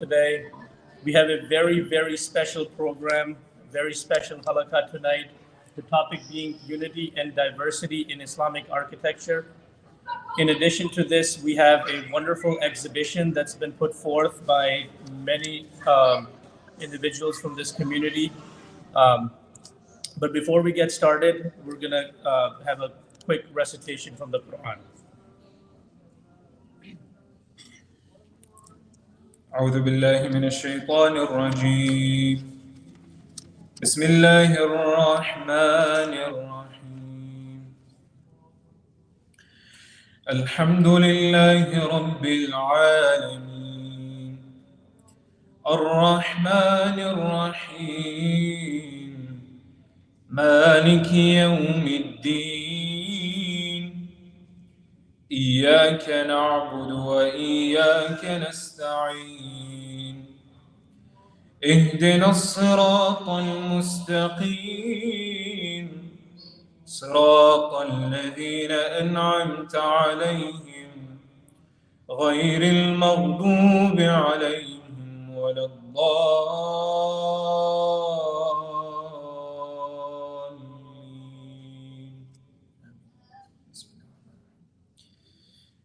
today. We have a very, very special program, very special halaqah tonight. The topic being unity and diversity in Islamic architecture. In addition to this, we have a wonderful exhibition that's been put forth by many individuals from this community. But before we get started, we're going to have a quick recitation from the Quran. أعوذ بالله من الشيطان الرجيم بسم الله الرحمن الرحيم الحمد لله رب العالمين الرحمن الرحيم مالك يوم الدين إياك نعبد وإياك نستعين اهدنا الصراط المستقيم صراط الذين أنعمت عليهم غير المغضوب عليهم ولا الضالين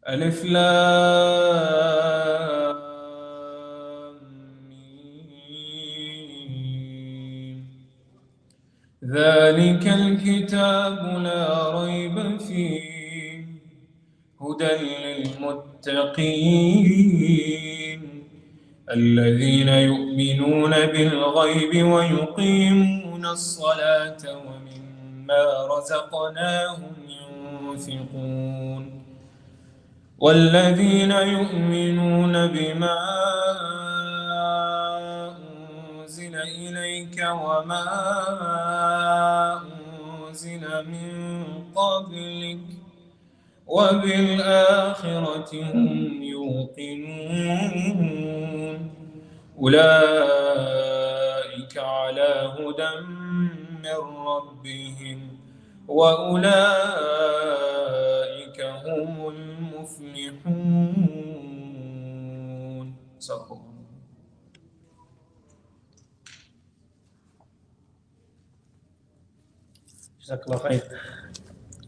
ألف لام ميم ذلك الكتاب لا ريب فيه هدى للمتقين الذين يؤمنون بالغيب ويقيمون الصلاة ومما رزقناهم ينفقون والذين يؤمنون بما أنزل إليك وما أنزل من قبلك وبالآخرة هم يوقنون أولئك على هدى من ربهم وأولئك هم المفلحون.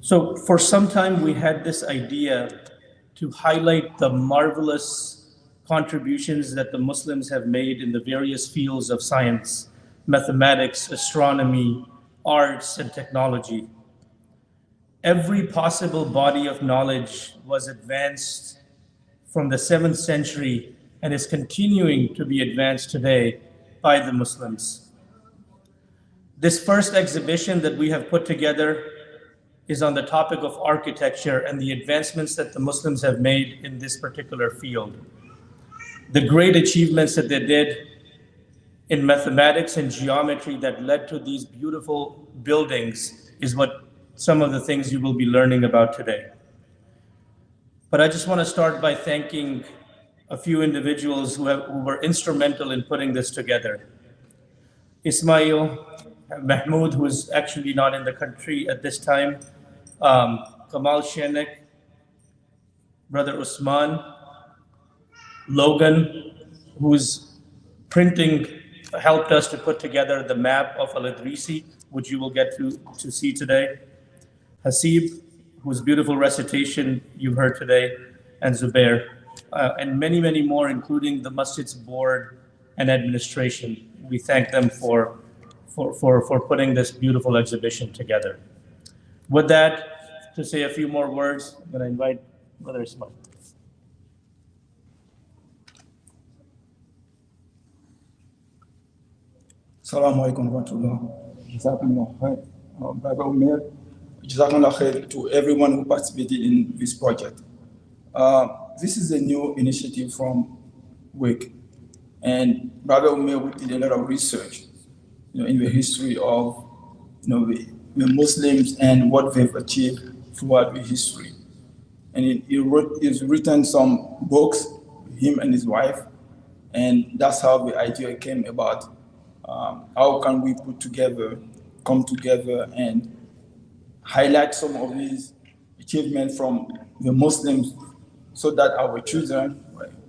So for some time we had this idea to highlight the marvelous contributions that the Muslims have made in the various fields of science, mathematics, astronomy, arts, and technology. Every possible body of knowledge was advanced from the 7th century and is continuing to be advanced today by the Muslims. This first exhibition that we have put together is on the topic of architecture and the advancements that the Muslims have made in this particular field. The great achievements that they did in mathematics and geometry that led to these beautiful buildings is what some of the things you will be learning about today. But I just want to start by thanking a few individuals who were instrumental in putting this together. Ismail, Mahmoud, who is actually not in the country at this time, Kamal Shenek, Brother Usman, Logan, whose printing helped us to put together the map of Al-Idrisi, which you will get to see today, Hasib, whose beautiful recitation you've heard today, and Zubair, and many, many more, including the masjid's board and administration. We thank them for putting this beautiful exhibition together. With that, to say a few more words, I'm going to invite Brother Ismail. Assalamu alaikum wa rahmatullah. Jazakumullah khair. Brother Umar, Jazakumullah khair to everyone who participated in this project. This is a new initiative from WIC, and Brother Umar did a lot of research, in the history of, the Muslims and what they've achieved throughout the history. And he's written some books, him and his wife, and that's how the idea came about. How can we come together and highlight some of these achievements from the Muslims so that our children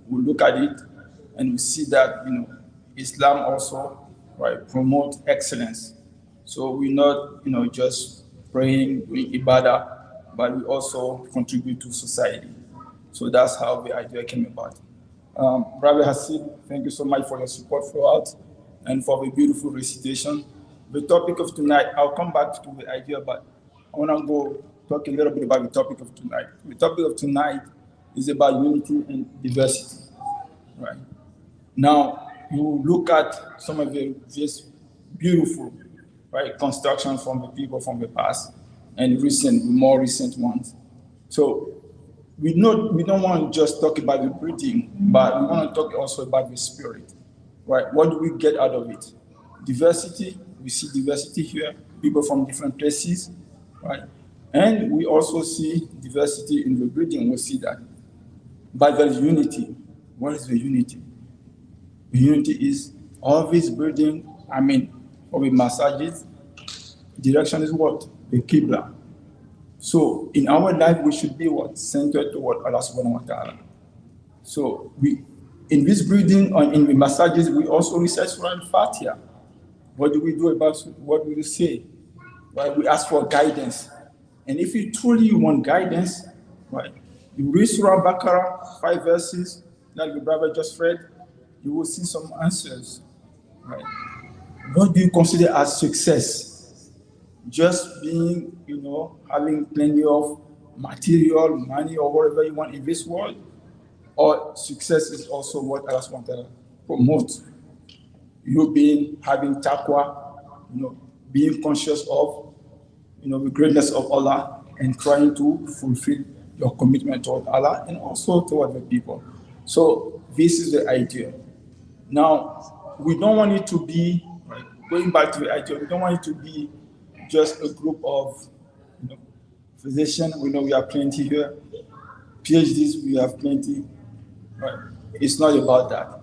will look at it and we see that Islam also, right, promote excellence. So we're not just praying, doing ibadah, but we also contribute to society. So that's how the idea came about. Brother Hasib, thank you so much for your support throughout and for the beautiful recitation. The topic of tonight, I'll come back to the idea, but I want to go talk a little bit about the topic of tonight. The topic of tonight is about unity and diversity, right? Now, you look at some of these beautiful, right, constructions from the people from the past and more recent ones. So we don't want to just talk about the breathing, but we want to talk also about the spirit, right? What do we get out of it? Diversity, we see diversity here, people from different places, right? And we also see diversity in the breathing, we see that. But there's unity. What is the unity? The unity is all this breathing, or the massages, direction is what? The Qibla. So in our life, we should be what? Centered toward Allah subhanahu wa ta'ala. So in this breathing, or in the massages, we also recite Surah Al-Fatiha. What do we do about what we say? Right? We ask for guidance. And if you truly want guidance, right, you read Surah Baqarah, 5 verses, like the brother just read, you will see some answers. Right? What do you consider as success? Just being, having plenty of material, money, or whatever you want in this world, or success is also what Allah subhanahu wa ta'ala promotes. You having taqwa, being conscious of, the greatness of Allah and trying to fulfill your commitment toward Allah and also toward the people. So this is the idea. Now, we don't want it to be, right, going back to the idea, we don't want it to be just a group of physicians. We know we have plenty here. PhDs, we have plenty. Right? It's not about that.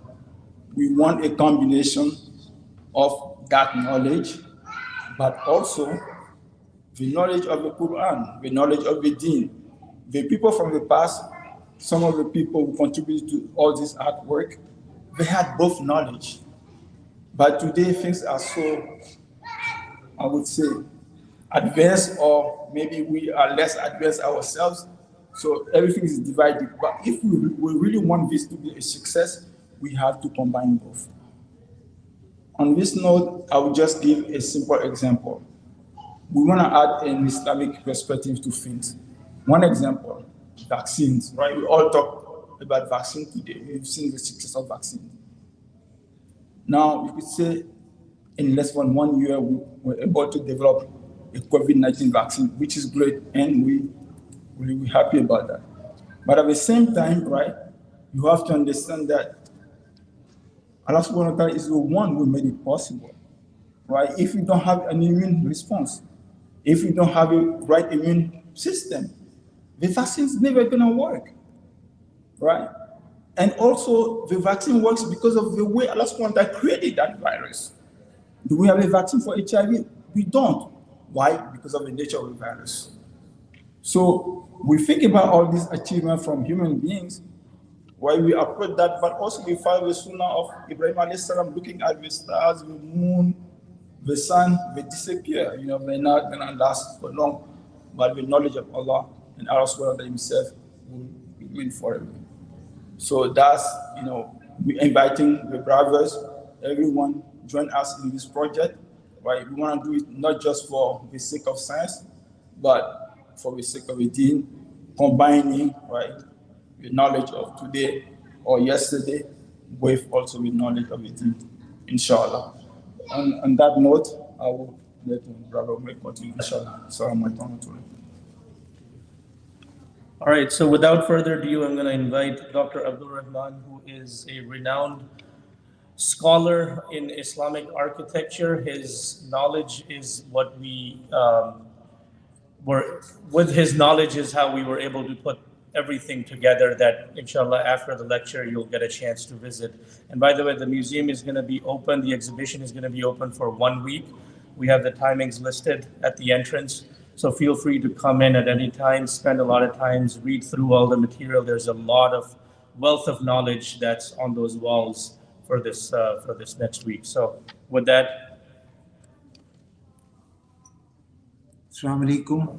We want a combination of that knowledge, but also the knowledge of the Quran, the knowledge of the Deen. The people from the past, some of the people who contributed to all this artwork, they had both knowledge. But today things are so, I would say, advanced, or maybe we are less advanced ourselves, so everything is divided. But if we really want this to be a success, we have to combine both. On this note, I will just give a simple example. We want to add an Islamic perspective to things. One example, vaccines, right? We all talk about vaccine today. We've seen the success of vaccines. Now, you could say in less than 1 year, we were able to develop a COVID-19 vaccine, which is great, and we're happy about that. But at the same time, right, you have to understand that Allah subhanahu wa ta'ala is the one who made it possible, right? If you don't have an immune response, if you don't have a right immune system, the vaccine is never going to work, right? And also, the vaccine works because of the way Allah subhanahu wa ta'ala created that virus. Do we have a vaccine for HIV? We don't. Why? Because of the nature of the virus. So we think about all these achievements from human beings, why we approach that, but also we follow the sunnah of Ibrahim alayhi salam, looking at the stars, the moon, the sun, they disappear. They're not going to last for long, but the knowledge of Allah and Allah subhanahu wa ta'ala himself will remain forever. So that's, we're inviting the brothers, everyone, join us in this project. Right? We want to do it not just for the sake of science, but for the sake of the Deen, combining, right, the knowledge of today or yesterday with also the knowledge of the Deen, inshallah. On that note, I will let Brother Umar continue, inshallah. All right, so without further ado, I'm going to invite Dr. Abdul Rahman, who is a renowned scholar in Islamic architecture. His knowledge is what with his knowledge is how we were able to put everything together that, inshallah, after the lecture, you'll get a chance to visit. And by the way, the museum is going to be open. The exhibition is going to be open for 1 week. We have the timings listed at the entrance. So feel free to come in at any time, spend a lot of time, read through all the material. There's a lot of wealth of knowledge that's on those walls for this next week. So with that, Assalamu alaikum.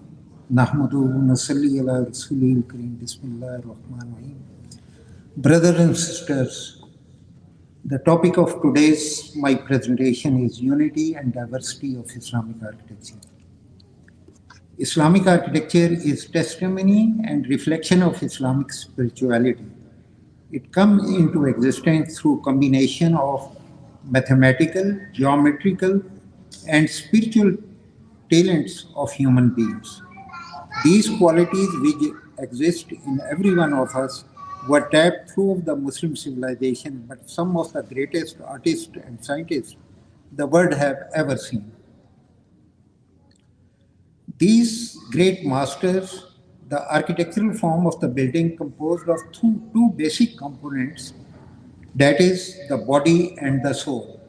Nahmaduhu wa nasalli ala rasulil kareem. Bismillahir Rahmanir Rahim. Brothers and sisters, the topic of today's my presentation is unity and diversity of Islamic architecture. Islamic architecture is testimony and reflection of Islamic spirituality. It comes into existence through combination of mathematical, geometrical, and spiritual talents of human beings. These qualities which exist in every one of us were tapped through the Muslim civilization, but some of the greatest artists and scientists the world have ever seen. These great masters, the architectural form of the building composed of two basic components, that is the body and the soul.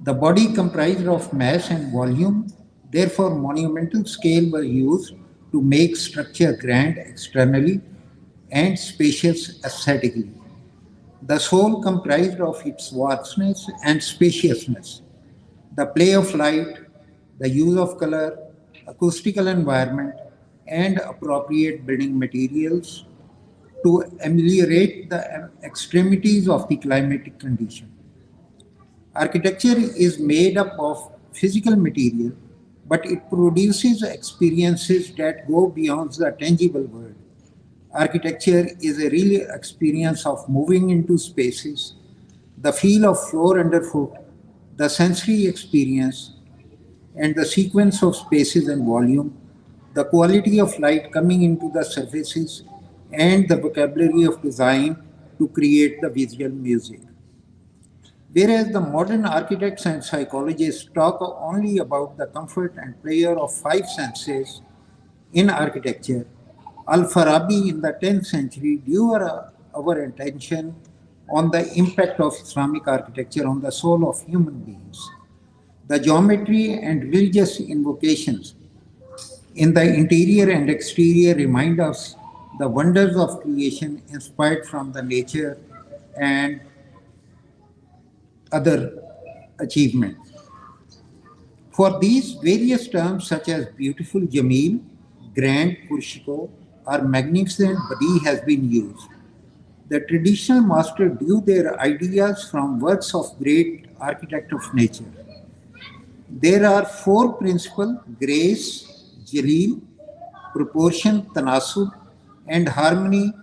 The body comprised of mass and volume, therefore monumental scale were used to make structure grand externally and spacious aesthetically. The soul comprised of its vastness and spaciousness, the play of light, the use of color, acoustical environment, and appropriate building materials to ameliorate the extremities of the climatic condition. Architecture is made up of physical material, but it produces experiences that go beyond the tangible world. Architecture is a real experience of moving into spaces, the feel of floor underfoot, the sensory experience, and the sequence of spaces and volume, the quality of light coming into the surfaces, and the vocabulary of design to create the visual music. Whereas the modern architects and psychologists talk only about the comfort and pleasure of five senses in architecture, Al-Farabi in the 10th century drew our attention on the impact of Islamic architecture on the soul of human beings. The geometry and religious invocations in the interior and exterior remind us the wonders of creation inspired from the nature and other achievements. For these various terms such as beautiful Jamil, grand Kurshiko, or magnificent Badi has been used. The traditional master drew their ideas from works of great architect of nature. There are four principles: grace, jaleel, proportion, tanasub, and harmony,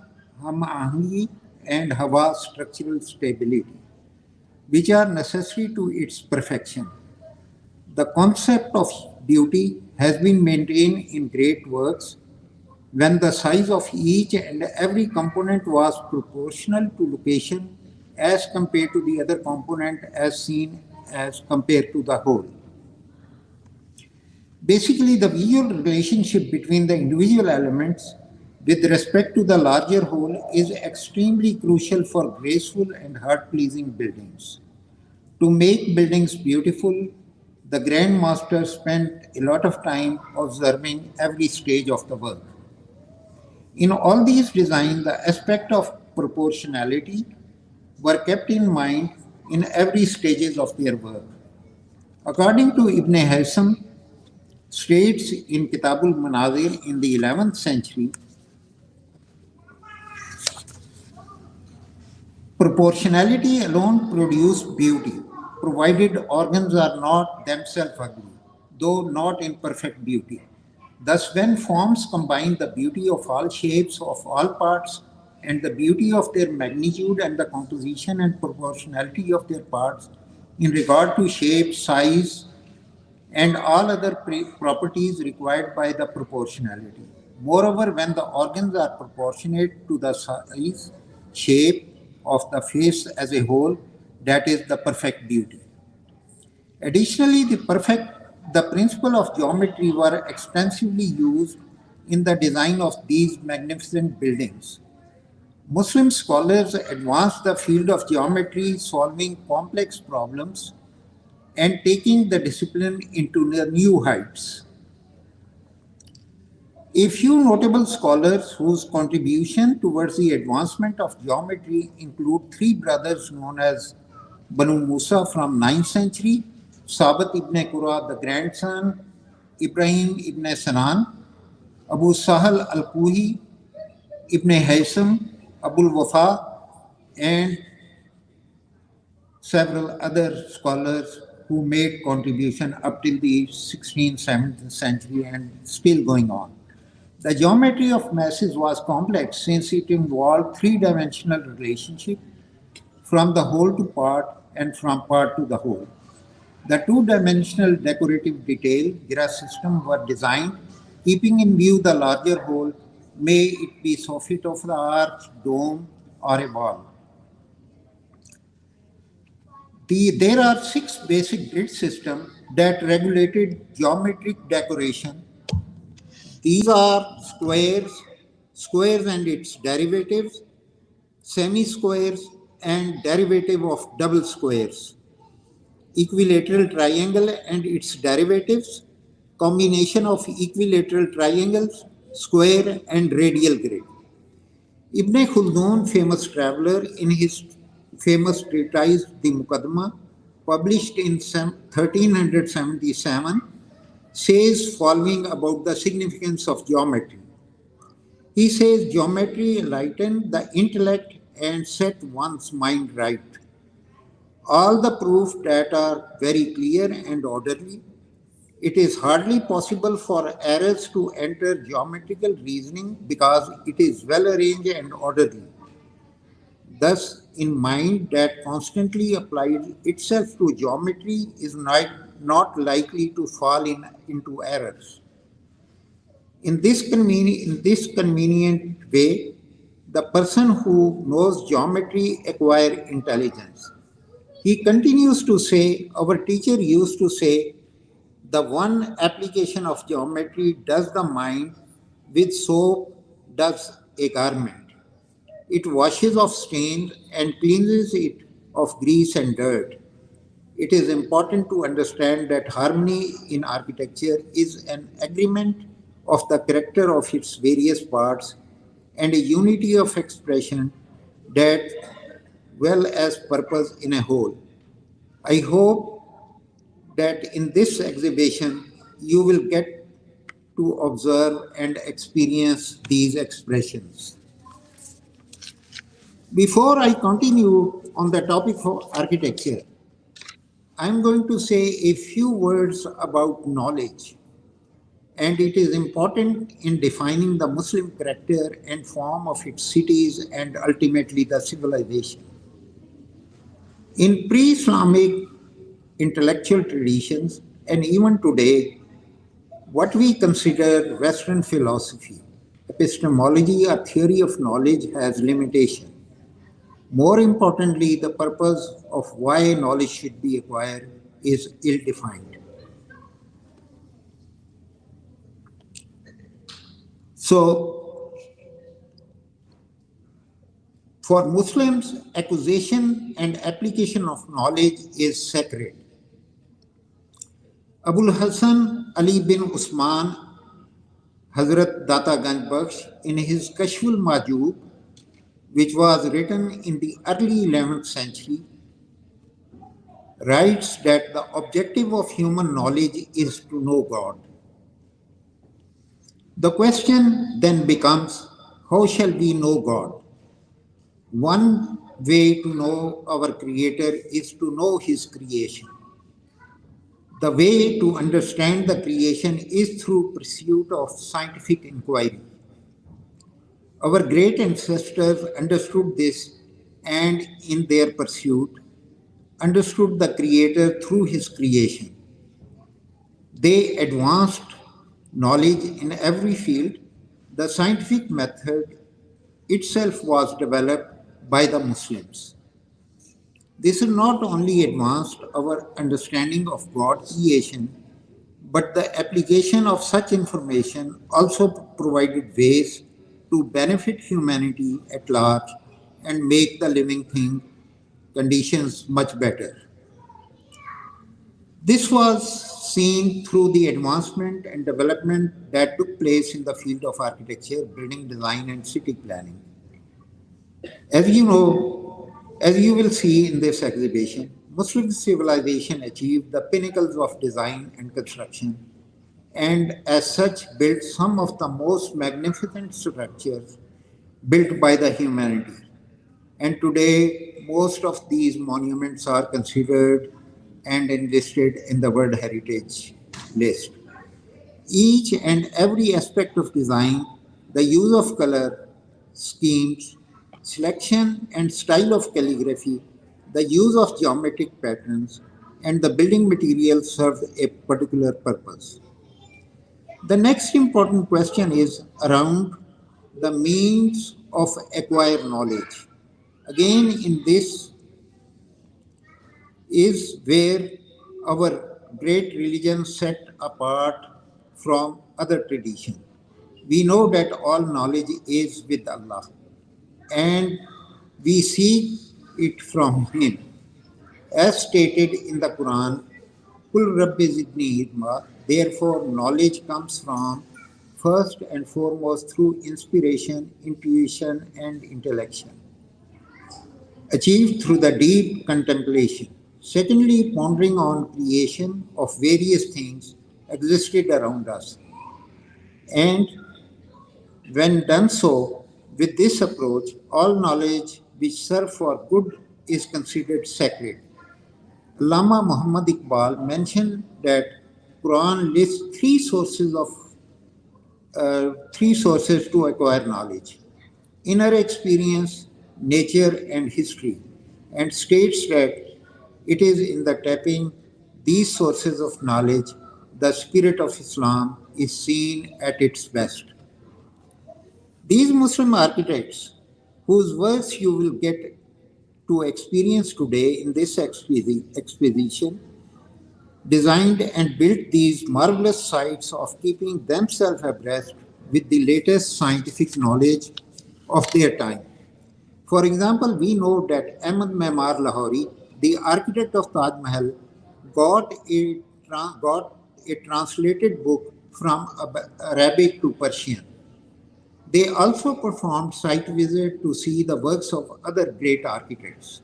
hamahangi, and hawa, structural stability, which are necessary to its perfection. The concept of beauty has been maintained in great works when the size of each and every component was proportional to location as compared to the other component as seen as compared to the whole. Basically, the visual relationship between the individual elements with respect to the larger whole is extremely crucial for graceful and heart-pleasing buildings. To make buildings beautiful, the Grand Master spent a lot of time observing every stage of the work. In all these designs, the aspect of proportionality were kept in mind in every stages of their work. According to Ibn Haytham, states in Kitabul Manazir in the 11th century, proportionality alone produced beauty, provided organs are not themselves ugly, though not in perfect beauty. Thus, when forms combine the beauty of all shapes of all parts and the beauty of their magnitude and the composition and proportionality of their parts in regard to shape, size, and all other properties required by the proportionality. Moreover, when the organs are proportionate to the size, shape of the face as a whole, that is the perfect beauty. Additionally, the principle of geometry were extensively used in the design of these magnificent buildings. Muslim scholars advanced the field of geometry, solving complex problems and taking the discipline into new heights. A few notable scholars whose contribution towards the advancement of geometry include three brothers known as Banu Musa from 9th century, Sabat ibn Qura, the grandson, Ibrahim ibn Sanan, Abu Sahal al-Kuhi, Ibn Haysam, Abul Wafa, and several other scholars who made contribution up till the 16th, 17th century and still going on. The geometry of masses was complex since it involved three-dimensional relationship from the whole to part and from part to the whole. The two-dimensional decorative detail Gira system were designed keeping in view the larger whole, may it be soffit of the arch, dome, or a wall. There are six basic grid systems that regulated geometric decoration. These are squares, squares and its derivatives, semi-squares, and derivative of double squares, equilateral triangle and its derivatives, combination of equilateral triangles, square, and radial grid. Ibn Khaldun, famous traveler, in his famous treatise The Muqaddimah, published in 1377, says following about the significance of geometry. He says geometry enlightened the intellect and set one's mind right. All the proofs that are very clear and orderly. It is hardly possible for errors to enter geometrical reasoning because it is well arranged and orderly. Thus, in mind that constantly applies itself to geometry is not likely to fall into errors. In this convenient way, the person who knows geometry acquires intelligence. He continues to say, our teacher used to say, the one application of geometry does the mind with soap does a garment. It washes off stains and cleanses it of grease and dirt. It is important to understand that harmony in architecture is an agreement of the character of its various parts and a unity of expression that well as purpose in a whole. I hope that in this exhibition you will get to observe and experience these expressions. Before I continue on the topic of architecture, I'm going to say a few words about knowledge, and it is important in defining the Muslim character and form of its cities and ultimately the civilization. In pre-Islamic intellectual traditions, and even today, what we consider Western philosophy, epistemology or theory of knowledge has limitation. More importantly, the purpose of why knowledge should be acquired is ill-defined. So, for Muslims, acquisition and application of knowledge is sacred. Abul Hasan Ali bin Usman, Hazrat Data Ganj Bakhsh, in his Kashful Majoob, which was written in the early 11th century, writes that the objective of human knowledge is to know God. The question then becomes, how shall we know God? One way to know our Creator is to know His creation. The way to understand the creation is through pursuit of scientific inquiry. Our great ancestors understood this and in their pursuit understood the Creator through His creation. They advanced knowledge in every field. The scientific method itself was developed by the Muslims. This not only advanced our understanding of God's creation, but the application of such information also provided ways to benefit humanity at large and make the living thing conditions much better. This was seen through the advancement and development that took place in the field of architecture, building design, and city planning. As you know, as you will see in this exhibition, Muslim civilization achieved the pinnacles of design and construction, and as such built some of the most magnificent structures built by the humanity. And today, most of these monuments are considered and enlisted in the World Heritage list. Each and every aspect of design, the use of color, schemes, selection and style of calligraphy, the use of geometric patterns, and the building materials served a particular purpose. The next important question is around the means of acquire knowledge. Again, in this is where our great religion set apart from other tradition. We know that all knowledge is with Allah and we seek it from Him. As stated in the Quran, Kul Rabbi Zidni Ilma, therefore knowledge comes from first and foremost through inspiration, intuition, and intellection, achieved through the deep contemplation. Secondly, pondering on creation of various things existed around us. And when done so, with this approach, all knowledge which serve for good is considered sacred. Allama Muhammad Iqbal mentioned that Quran lists three sources to acquire knowledge: inner experience, nature, and history, and states that it is in the tapping these sources of knowledge the spirit of Islam is seen at its best. These Muslim architects, whose works you will get to experience today in this exposition, designed and built these marvelous sites of keeping themselves abreast with the latest scientific knowledge of their time. For example, we know that Ahmad Memar Lahori, the architect of Taj Mahal, got a translated book from Arabic to Persian. They also performed site visit to see the works of other great architects.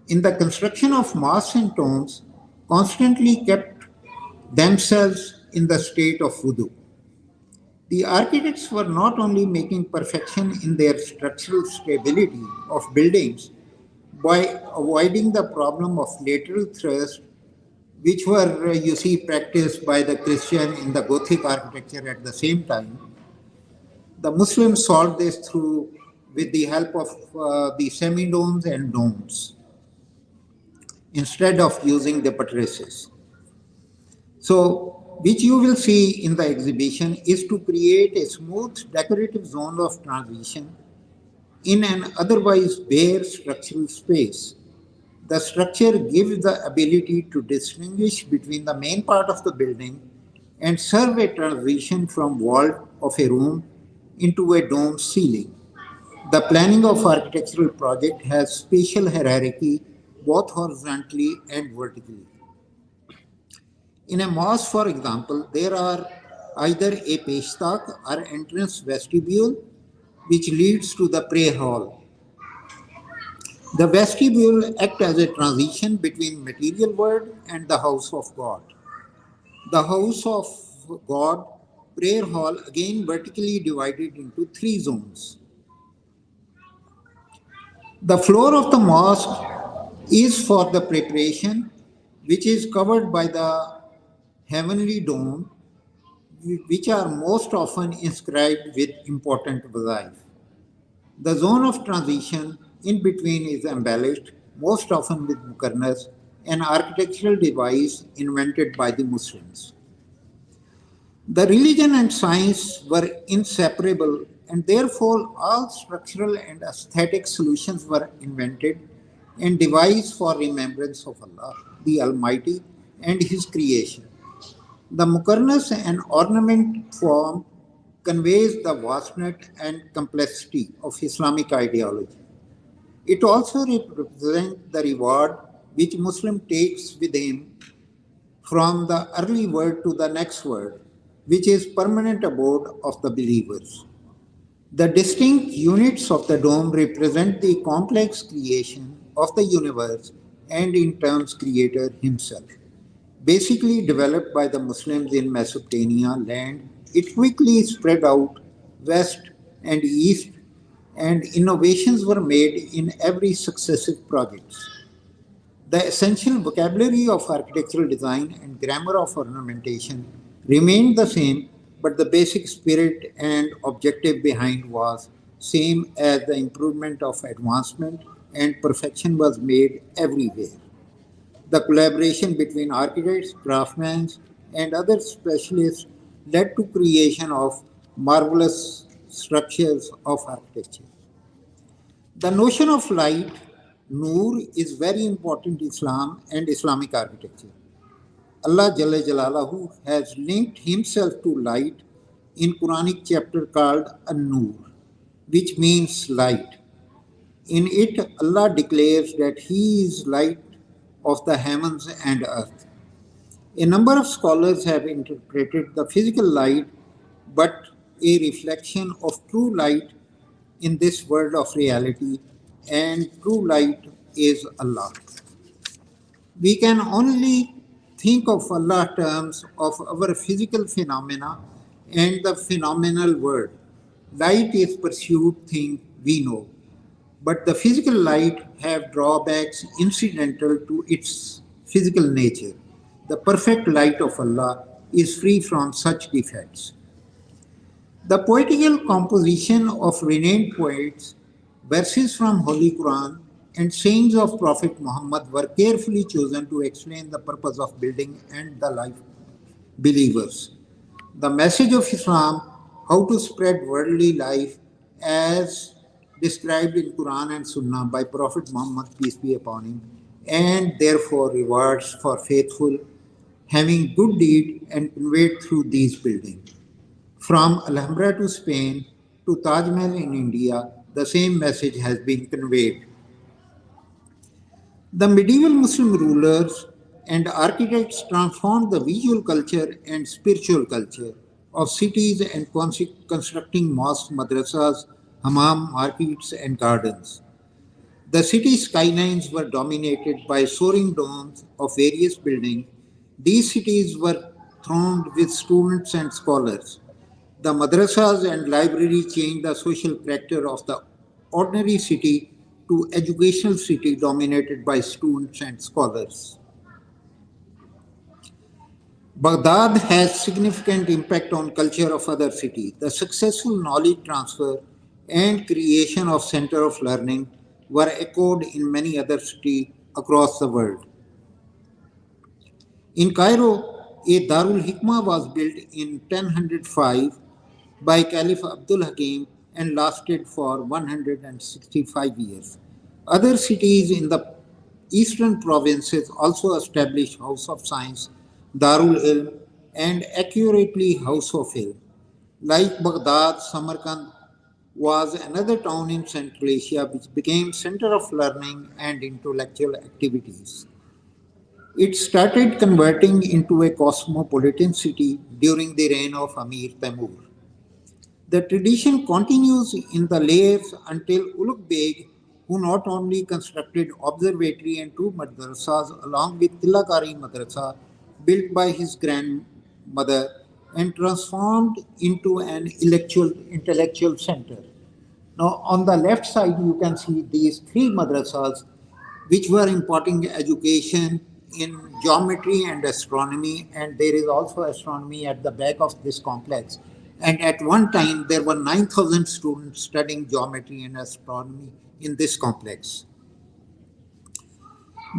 In the construction of mosques and tombs, constantly kept themselves in the state of wudu. The architects were not only making perfection in their structural stability of buildings by avoiding the problem of lateral thrust, which were, you see, practiced by the Christian in the Gothic architecture at the same time. The Muslims solved this through with the help of the semi-domes and domes instead of using the buttresses. So, which you will see in the exhibition is to create a smooth decorative zone of transition in an otherwise bare structural space. The structure gives the ability to distinguish between the main part of the building and serve a transition from vault of a room into a dome ceiling. The planning of architectural project has spatial hierarchy both horizontally and vertically. In a mosque, for example, there are either a peshtak or entrance vestibule which leads to the prayer hall. The vestibule acts as a transition between material world and the house of God. The house of God prayer hall again vertically divided into three zones. The floor of the mosque is for the preparation, which is covered by the heavenly dome, which are most often inscribed with important wazaif. The zone of transition in between is embellished, most often with mukarnas, an architectural device invented by the Muslims. The religion and science were inseparable, and therefore all structural and aesthetic solutions were invented and devised for remembrance of Allah, the Almighty, and His creation. The mukarnas and ornament form conveys the vastness and complexity of Islamic ideology. It also represents the reward which Muslim takes with him from the early word to the next word, which is permanent abode of the believers. The distinct units of the dome represent the complex creation of the universe and in turns creator himself. Basically developed by the Muslims in Mesopotamia land, it quickly spread out west and east, and innovations were made in every successive project. The essential vocabulary of architectural design and grammar of ornamentation remained the same, but the basic spirit and objective behind was same as the improvement of advancement and perfection was made everywhere. The collaboration between architects, craftsmen, and other specialists led to creation of marvelous structures of architecture. The notion of light, Noor, is very important in Islam and Islamic architecture. Allah Jalla Jalaluhu has linked himself to light in Quranic chapter called An-Nur, which means light. In it, Allah declares that He is light of the heavens and earth. A number of scholars have interpreted the physical light, but a reflection of true light in this world of reality, and true light is Allah. We can only think of Allah terms of our physical phenomena and the phenomenal world. Light is pursued thing we know, but the physical light have drawbacks incidental to its physical nature. The perfect light of Allah is free from such defects. The poetical composition of renowned poets, verses from Holy Quran, and sayings of Prophet Muhammad were carefully chosen to explain the purpose of building and the life believers. The message of Islam, how to spread worldly life as described in Quran and Sunnah by Prophet Muhammad, peace be upon him, and therefore rewards for faithful having good deed and conveyed through these buildings. From Alhambra to Spain to Taj Mahal in India, the same message has been conveyed. The medieval Muslim rulers and architects transformed the visual culture and spiritual culture of cities and constructing mosques, madrasas, hammam, markets, and gardens. The city skylines were dominated by soaring domes of various buildings. These cities were thronged with students and scholars. The madrasas and library changed the social character of the ordinary city to educational city dominated by students and scholars. Baghdad has significant impact on culture of other cities. The successful knowledge transfer and creation of center of learning were echoed in many other cities across the world. In Cairo, a Darul Hikmah was built in 1005 by Caliph Abdul Hakim and lasted for 165 years. Other cities in the eastern provinces also established House of Science, Darul Ilm, and accurately House of Ilm. Like Baghdad, Samarkand was another town in Central Asia which became center of learning and intellectual activities. It started converting into a cosmopolitan city during the reign of Amir Temur. The tradition continues in the layers until Ulugh Beg, who not only constructed observatory and two madrasas along with Tilakari Madrasa, built by his grandmother and transformed into an intellectual center. Now, on the left side, you can see these three madrasas, which were imparting education in geometry and astronomy, and there is also astronomy at the back of this complex. And at one time, there were 9,000 students studying geometry and astronomy in this complex.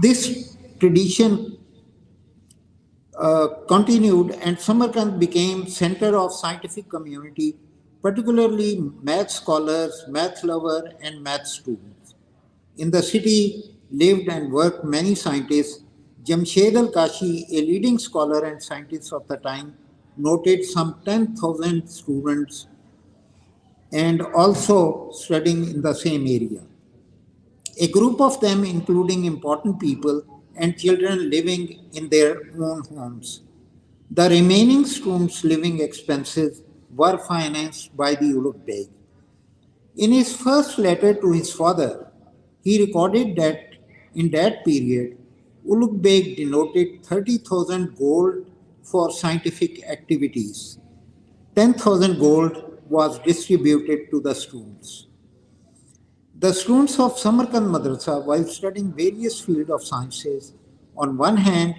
This tradition continued, and Samarkand became center of scientific community, particularly math scholars, math lovers, and math students. In the city lived and worked many scientists. Jamshed al-Kashi, a leading scholar and scientist of the time, noted some 10,000 students and also studying in the same area. A group of them, including important people and children living in their own homes. The remaining students' living expenses were financed by the Ulugh Beg. In his first letter to his father, he recorded that in that period, Ulugh Beg denoted 30,000 gold for scientific activities. 10,000 gold was distributed to the students. The students of Samarkand Madrasa, while studying various fields of sciences, on one hand,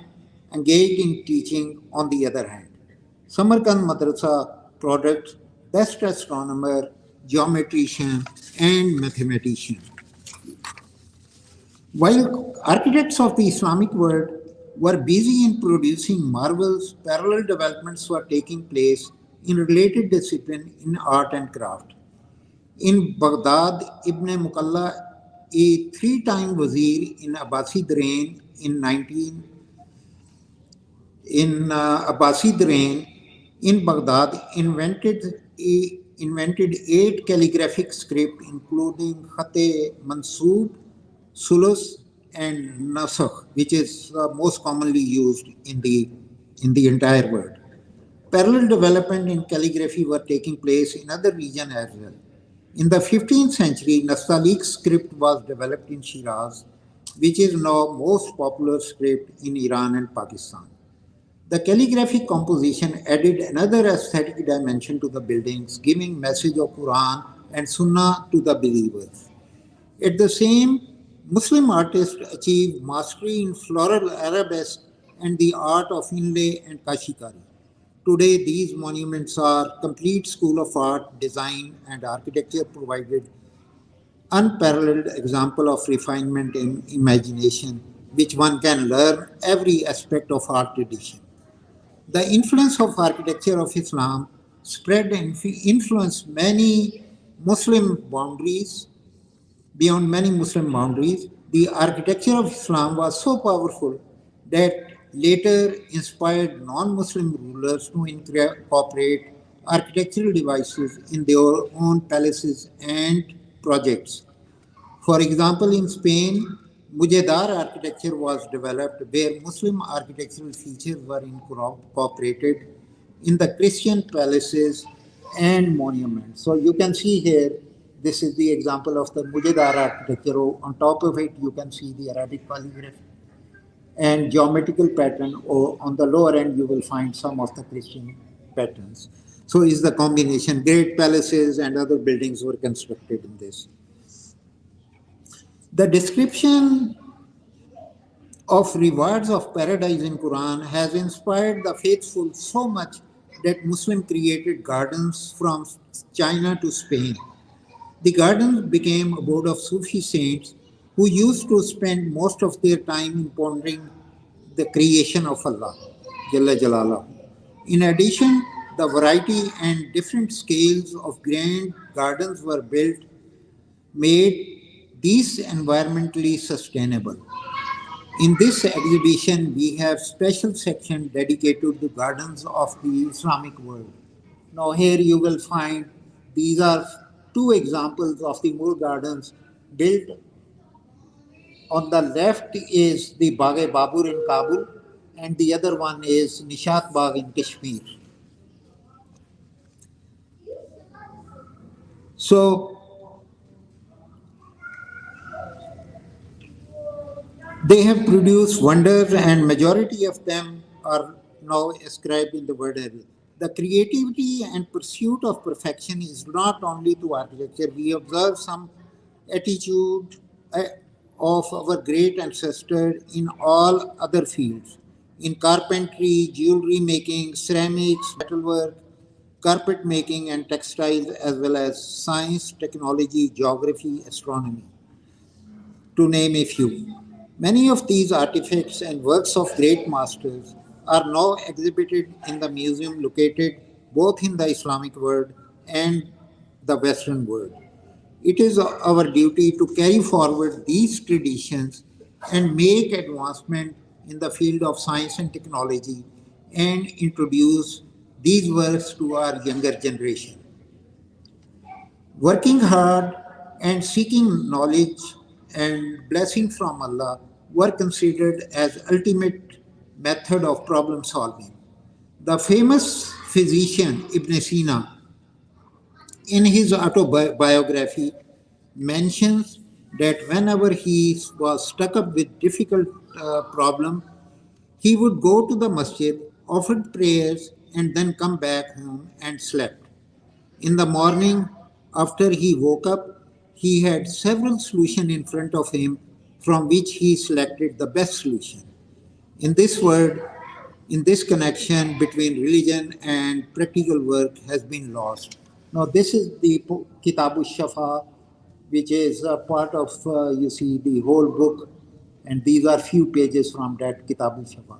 engaged in teaching on the other hand. Samarkand Madrasa produced best astronomer, geometrician, and mathematician. While architects of the Islamic world were busy in producing marvels, parallel developments were taking place in related discipline in art and craft. In Baghdad, Ibn Mukalla, a three-time wazir in Abbasid reign Abbasid reign in Baghdad, invented 8 calligraphic script, including Khat-e Mansoob, Sulus, and Nasakh, which is most commonly used in the entire world. Parallel development in calligraphy were taking place in other regions as well. In the 15th century, Nastaliq script was developed in Shiraz, which is now most popular script in Iran and Pakistan. The calligraphic composition added another aesthetic dimension to the buildings, giving message of Quran and Sunnah to the believers. At the same, Muslim artists achieved mastery in floral arabesque and the art of inlay and kashikari. Today, these monuments are complete school of art, design, and architecture provided unparalleled example of refinement in imagination, which one can learn every aspect of art tradition. The influence of architecture of Islam spread and influenced many Muslim boundaries. Beyond many Muslim boundaries, the architecture of Islam was so powerful that later inspired non-Muslim rulers to incorporate architectural devices in their own palaces and projects. For example, in Spain, Mujedar architecture was developed where Muslim architectural features were incorporated in the Christian palaces and monuments. So you can see here, this is the example of the Mujedar architecture. On top of it, you can see the Arabic calligraphy and geometrical pattern, or on the lower end, you will find some of the Christian patterns. So is the combination. Great palaces and other buildings were constructed in this. The description of rewards of paradise in Quran has inspired the faithful so much that Muslim created gardens from China to Spain. The gardens became abode of Sufi saints who used to spend most of their time in pondering the creation of Allah, Jalla Jalaluhu. In addition, the variety and different scales of grand gardens were built, made these environmentally sustainable. In this exhibition, we have special section dedicated to gardens of the Islamic world. Now here you will find these are two examples of the more gardens built. On the left is the Bagh-e-Babur in Kabul, and the other one is Nishat Bagh in Kashmir. So they have produced wonders, and majority of them are now ascribed in the word area. The creativity and pursuit of perfection is not only to architecture. We observe some attitude of our great ancestors in all other fields. In carpentry, jewelry making, ceramics, metalwork, carpet making and textiles, as well as science, technology, geography, astronomy, to name a few. Many of these artifacts and works of great masters are now exhibited in the museum located both in the Islamic world and the Western world. It is our duty to carry forward these traditions and make advancement in the field of science and technology and introduce these works to our younger generation. Working hard and seeking knowledge and blessing from Allah, were considered as ultimate method of problem solving. The famous physician Ibn Sina, in his autobiography, mentions that whenever he was stuck up with difficult problem, he would go to the masjid, offered prayers, and then come back home and slept. In the morning, after he woke up, he had several solutions in front of him from which he selected the best solution. In this word, in this connection between religion and practical work has been lost. Now, this is the Kitabu Shafa, which is a part of, you see, the whole book, and these are few pages from that Kitabu Shafa.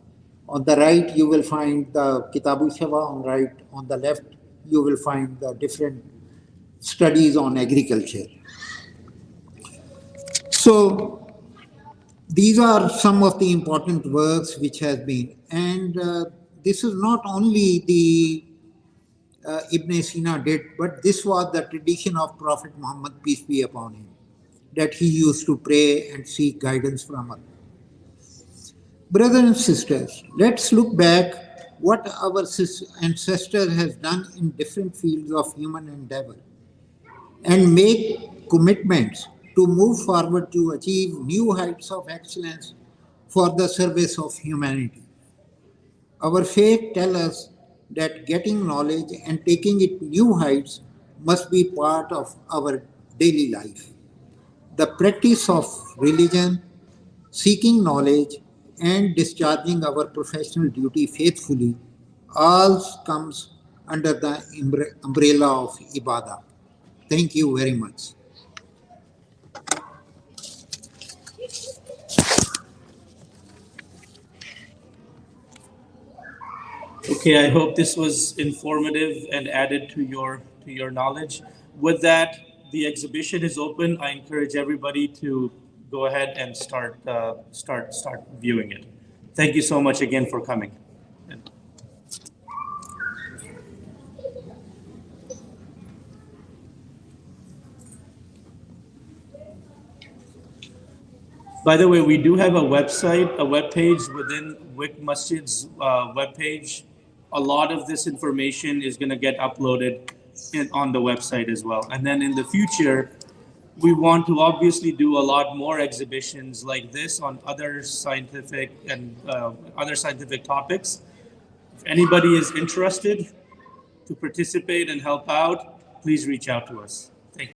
On the right, you will find the Kitabu Shafa, on the left, you will find the different studies on agriculture. So, these are some of the important works which has been, and this is not only the Ibn Sina did, but this was the tradition of Prophet Muhammad, peace be upon him, that he used to pray and seek guidance from Allah. Brothers and sisters, let's look back what our ancestor has done in different fields of human endeavor and make commitments to move forward to achieve new heights of excellence for the service of humanity. Our faith tells us that getting knowledge and taking it new heights must be part of our daily life. The practice of religion, seeking knowledge, and discharging our professional duty faithfully all comes under the umbrella of ibadah. Thank you very much. Okay, I hope this was informative and added to your knowledge. With that, the exhibition is open. I encourage everybody to go ahead and start viewing it. Thank you so much again for coming. By the way, we do have a web page within WIC Masjid's web page. A lot of this information is going to get uploaded on the website as well. And then in the future, we want to obviously do a lot more exhibitions like this on other scientific topics. If anybody is interested to participate and help out, please reach out to us.